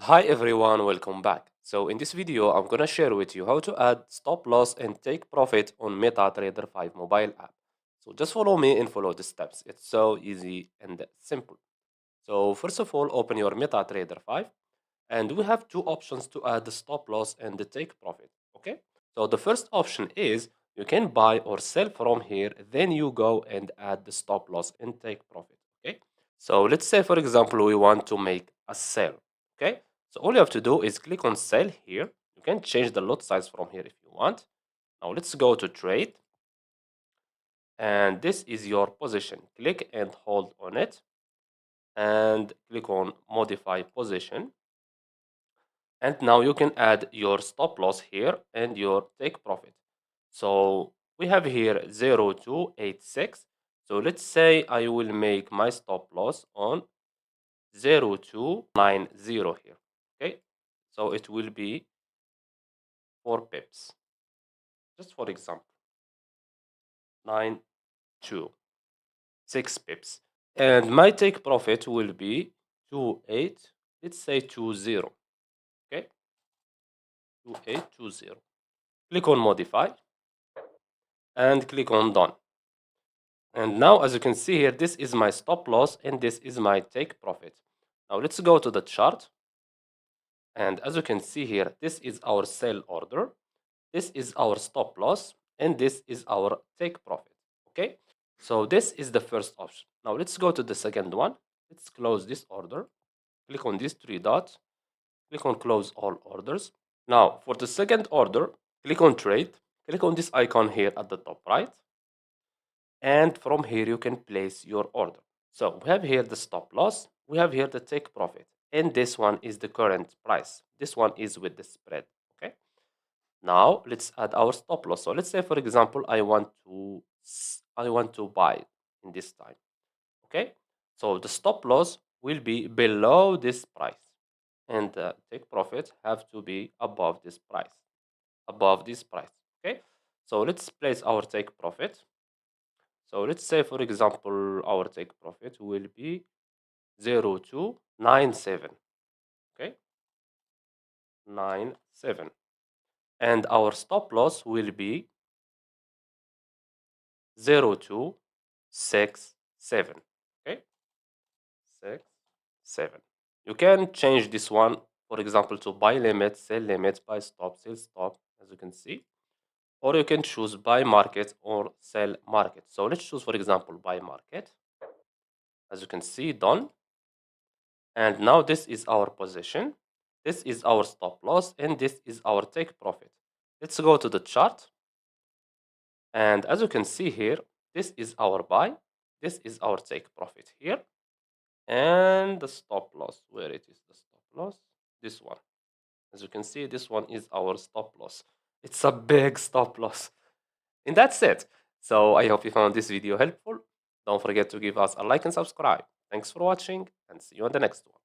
Hi everyone, welcome back. So in this video, I'm gonna share with you how to add stop loss and take profit on MetaTrader 5 mobile app. So just follow me and follow the steps. It's so easy and simple. So first of all, open your MetaTrader 5 and we have two options to add the stop loss and the take profit. Okay. So the first option is you can buy or sell from here, then you go and add the stop loss and take profit. Okay. So let's say, for example, we want to make a sell. Okay. So all you have to do is click on sell here. You can change the lot size from here if you want. Now let's go to trade. And this is your position. Click and hold on it. And click on modify position. And now you can add your stop loss here and your take profit. So we have here 0286. So let's say I will make my stop loss on 0290 here. Okay. So it will be 4 pips. Just for example, 92, 6 pips. And my take profit will be 28, let's say 20. Okay. 2820. Click on modify and click on done. And now, as you can see here, this is my stop loss and this is my take profit. Now let's go to the chart. And as you can see here, this is our sell order. This is our stop loss and this is our take profit. Okay. So this is the first option. Now let's go to the second one. Let's close this order. Click on these three dots. Click on close all orders. Now for the second order, click on trade. Click on this icon here at the top right. And from here you can place your order. So we have here the stop loss, we have here the take profit, and this one is the current price. This one is with the spread. Okay. Now let's add our stop loss. So let's say, for example, I want to buy in this time. Okay. So the stop loss will be below this price, and the take profit have to be above this price. Above this price. Okay. So let's place our take profit. So let's say, for example, our take profit will be 0297. Okay, 97. And our stop loss will be 0267. Okay, 67. You can change this one, for example, to buy limit, sell limit, buy stop, sell stop, as you can see. Or you can choose buy market or sell market. So let's choose, for example, buy market. As you can see, done. And now this is our position. This is our stop loss and this is our take profit. Let's go to the chart. And as you can see here, this is our buy. This is our take profit here. And the stop loss, where it is the stop loss? This one. As you can see, this one is our stop loss. It's a big stop loss. And that's it. So I hope you found this video helpful. Don't forget to give us a like and subscribe. Thanks for watching and see you on the next one.